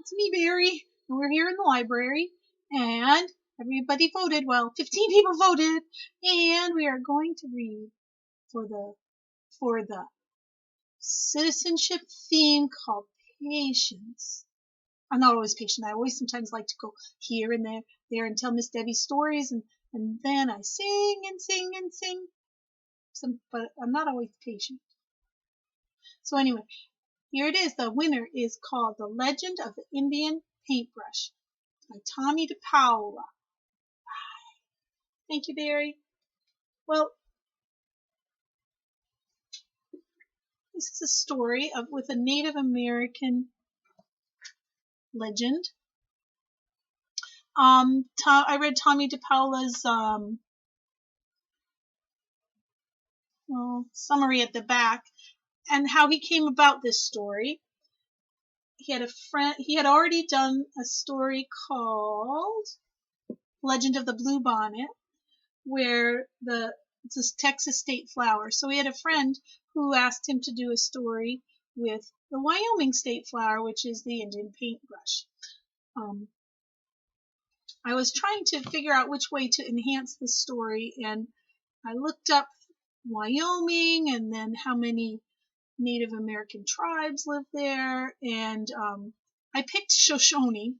It's me, Barry, and we're here in the library, and everybody voted. Well, 15 people voted, and we are going to read for the citizenship theme called Patience. I'm not always patient. I always sometimes like to go here and there and tell Miss Debbie stories, and then I sing and sing and sing. But I'm not always patient. So anyway, here it is. The winner is called The Legend of the Indian Paintbrush by Tommy DePaola. Thank you, Barry. Well, this is a story with a Native American legend. I read Tommy DePaola's summary at the back and how he came about this story. He had a friend. He had already done a story called Legend of the Blue Bonnet, where it's a Texas state flower. So he had a friend who asked him to do a story with the Wyoming state flower, which is the Indian paintbrush. I was trying to figure out which way to enhance the story, and I looked up Wyoming and then how many Native American tribes live there, and I picked Shoshone,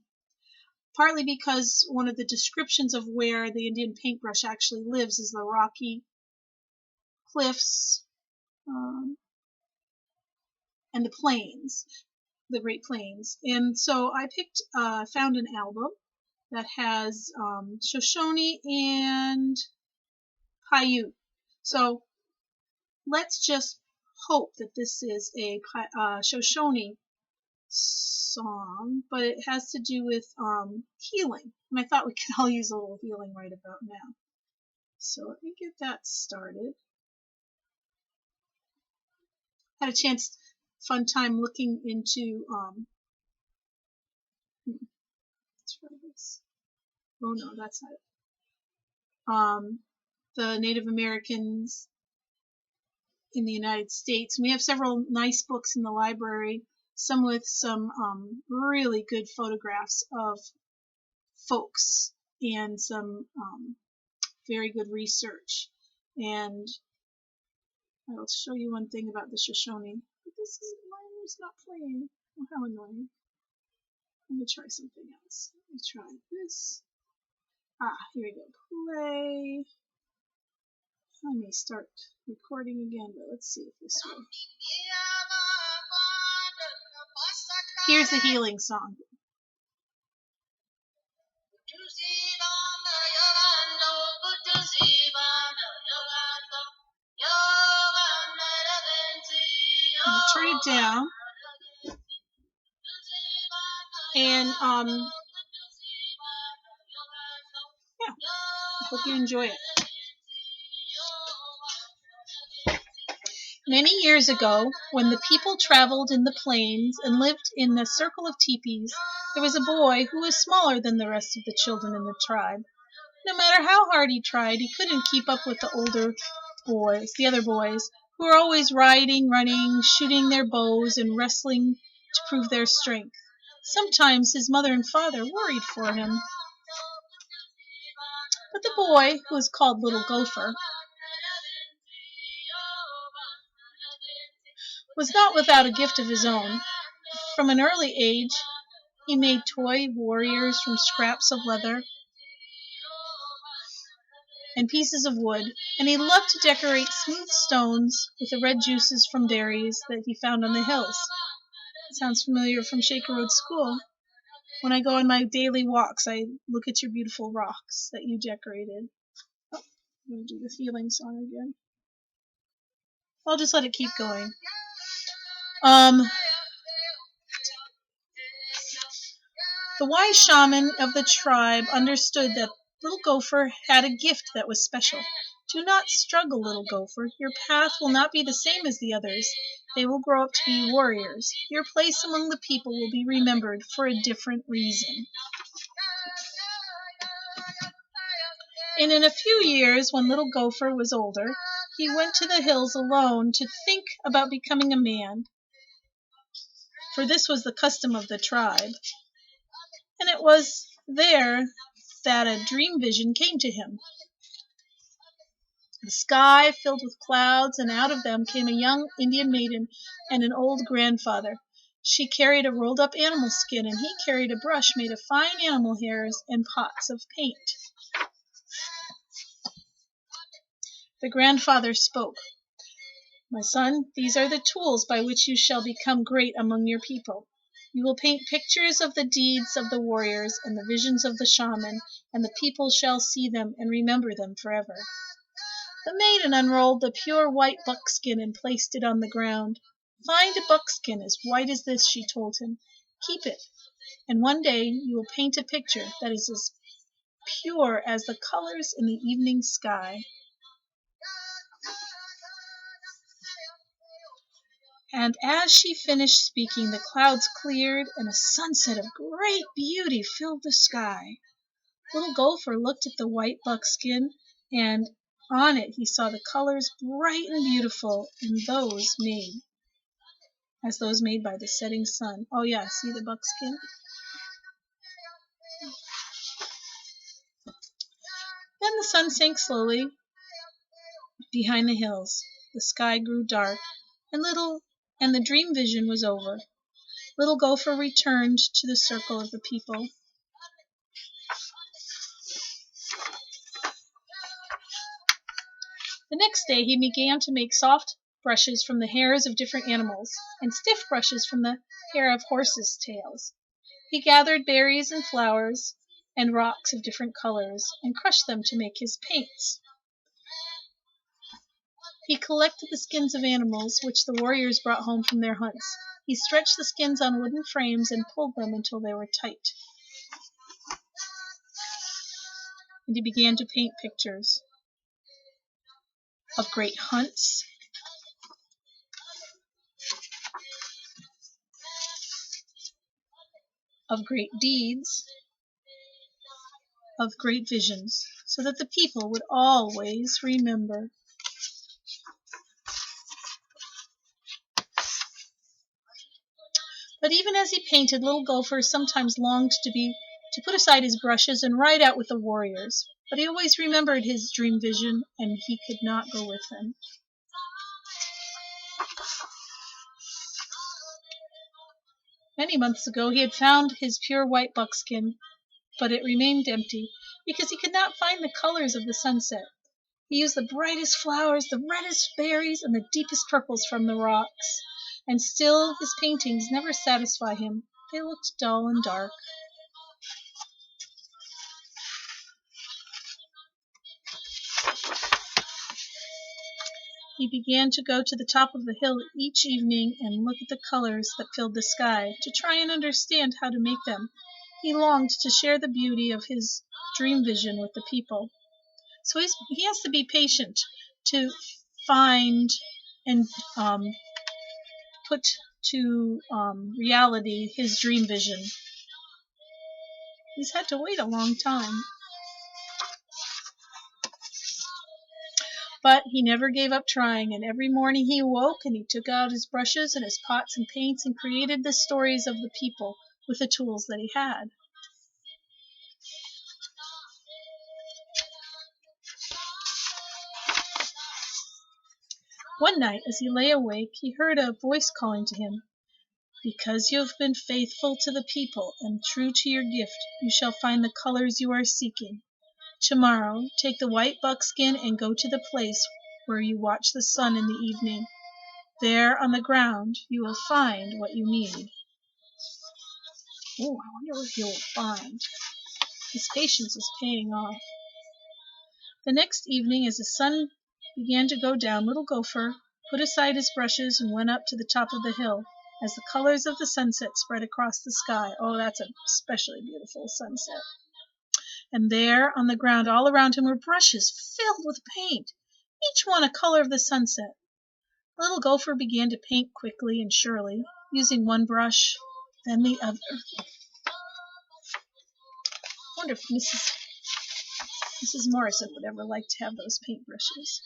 partly because one of the descriptions of where the Indian paintbrush actually lives is the rocky cliffs and the plains, the Great Plains. And so I found an album that has Shoshone and Paiute. So let's just hope that this is a Shoshone song, but it has to do with healing. And I thought we could all use a little healing right about now. So let me get that started. Had a fun time looking into let's try this. Oh no, that's not it. The Native Americans in the United States. We have several nice books in the library, some with some really good photographs of folks and some very good research. And I'll show you one thing about the Shoshone. Mine's not playing. Oh, how annoying. Let me try something else. Let me try this. Here we go. Play. I may start recording again, but let's see if this will. Here's the healing song. Turn it down. And yeah, I hope you enjoy it. Many years ago, when the people traveled in the plains and lived in a circle of teepees, there was a boy who was smaller than the rest of the children in the tribe. No matter how hard he tried, he couldn't keep up with the other boys, who were always riding, running, shooting their bows, and wrestling to prove their strength. Sometimes his mother and father worried for him. But the boy, who was called Little Gopher, was not without a gift of his own. From an early age, he made toy warriors from scraps of leather and pieces of wood, and he loved to decorate smooth stones with the red juices from berries that he found on the hills. It sounds familiar from Shaker Road School. When I go on my daily walks, I look at your beautiful rocks that you decorated. Oh, I'm going to do the healing song again. I'll just let it keep going. The wise shaman of the tribe understood that Little Gopher had a gift that was special. Do not struggle, Little Gopher. Your path will not be the same as the others. They will grow up to be warriors. Your place among the people will be remembered for a different reason. And in a few years, when Little Gopher was older, he went to the hills alone to think about becoming a man, for this was the custom of the tribe. And it was there that a dream vision came to him. The sky filled with clouds, and out of them came a young Indian maiden and an old grandfather. She carried a rolled up animal skin, and he carried a brush made of fine animal hairs and pots of paint. The grandfather spoke. My son, these are the tools by which you shall become great among your people. You will paint pictures of the deeds of the warriors and the visions of the shaman, and the people shall see them and remember them forever. The maiden unrolled the pure white buckskin and placed it on the ground. Find a buckskin as white as this, she told him. Keep it, and one day you will paint a picture that is as pure as the colors in the evening sky. And as she finished speaking, the clouds cleared, and a sunset of great beauty filled the sky. Little Gopher looked at the white buckskin, and on it he saw the colors bright and beautiful, and those made by the setting sun. Oh yeah, see the buckskin? Then the sun sank slowly behind the hills. The sky grew dark, and the dream vision was over. Little Gopher returned to the circle of the people. The next day he began to make soft brushes from the hairs of different animals, and stiff brushes from the hair of horses' tails. He gathered berries and flowers and rocks of different colors, and crushed them to make his paints. He collected the skins of animals which the warriors brought home from their hunts. He stretched the skins on wooden frames and pulled them until they were tight. And he began to paint pictures of great hunts, of great deeds, of great visions, so that the people would always remember. But even as he painted, Little Gopher sometimes longed to put aside his brushes and ride out with the warriors. But he always remembered his dream vision, and he could not go with them. Many months ago he had found his pure white buckskin, but it remained empty, because he could not find the colors of the sunset. He used the brightest flowers, the reddest berries, and the deepest purples from the rocks. And still his paintings never satisfied him. They looked dull and dark. He began to go to the top of the hill each evening and look at the colors that filled the sky, to try and understand how to make them. He longed to share the beauty of his dream vision with the people. So he has to be patient to find and put to reality his dream vision. He's had to wait a long time. But he never gave up trying, and every morning he awoke and he took out his brushes and his pots and paints and created the stories of the people with the tools that he had. One night, as he lay awake, he heard a voice calling to him. Because you have been faithful to the people and true to your gift, you shall find the colors you are seeking. Tomorrow, take the white buckskin and go to the place where you watch the sun in the evening. There on the ground you will find what you need. Oh, I wonder what he will find. His patience is paying off. The next evening, as the sun began to go down, Little Gopher put aside his brushes and went up to the top of the hill. As the colors of the sunset spread across the sky, oh, that's an especially beautiful sunset. And there on the ground all around him were brushes filled with paint, each one a color of the sunset. Little Gopher began to paint quickly and surely, using one brush, then the other. I wonder if Mrs. Morrison would ever like to have those paintbrushes.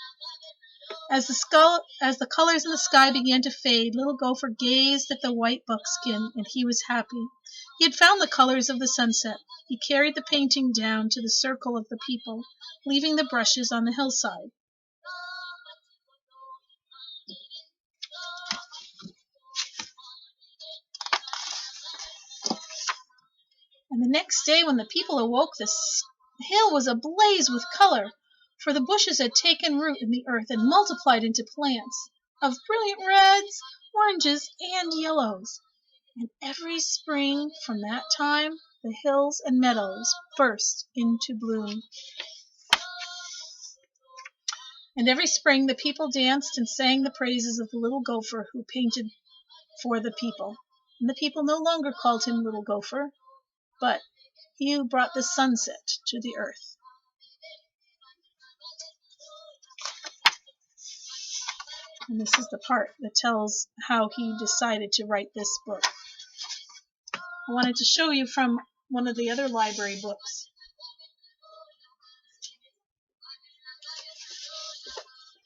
As the colors in the sky began to fade, Little Gopher gazed at the white buckskin, and he was happy. He had found the colors of the sunset. He carried the painting down to the circle of the people, leaving the brushes on the hillside. And the next day, when the people awoke, the hill was ablaze with color, for the bushes had taken root in the earth and multiplied into plants of brilliant reds, oranges, and yellows. And every spring from that time, the hills and meadows burst into bloom. And every spring, the people danced and sang the praises of the little gopher who painted for the people. And the people no longer called him Little Gopher, but he who brought the sunset to the earth. And this is the part that tells how he decided to write this book. I wanted to show you from one of the other library books.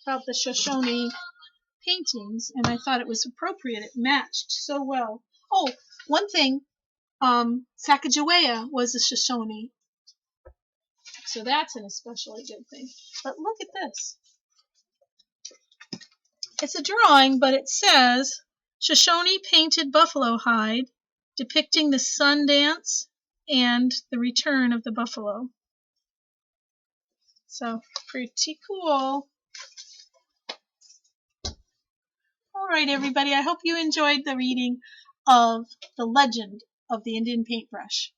About the Shoshone paintings, and I thought it was appropriate. It matched so well. Oh, one thing, Sacagawea was a Shoshone, so that's an especially good thing. But look at this. It's a drawing, but it says Shoshone painted buffalo hide, depicting the sun dance and the return of the buffalo. So pretty cool. All right, everybody. I hope you enjoyed the reading of The Legend of the Indian Paintbrush.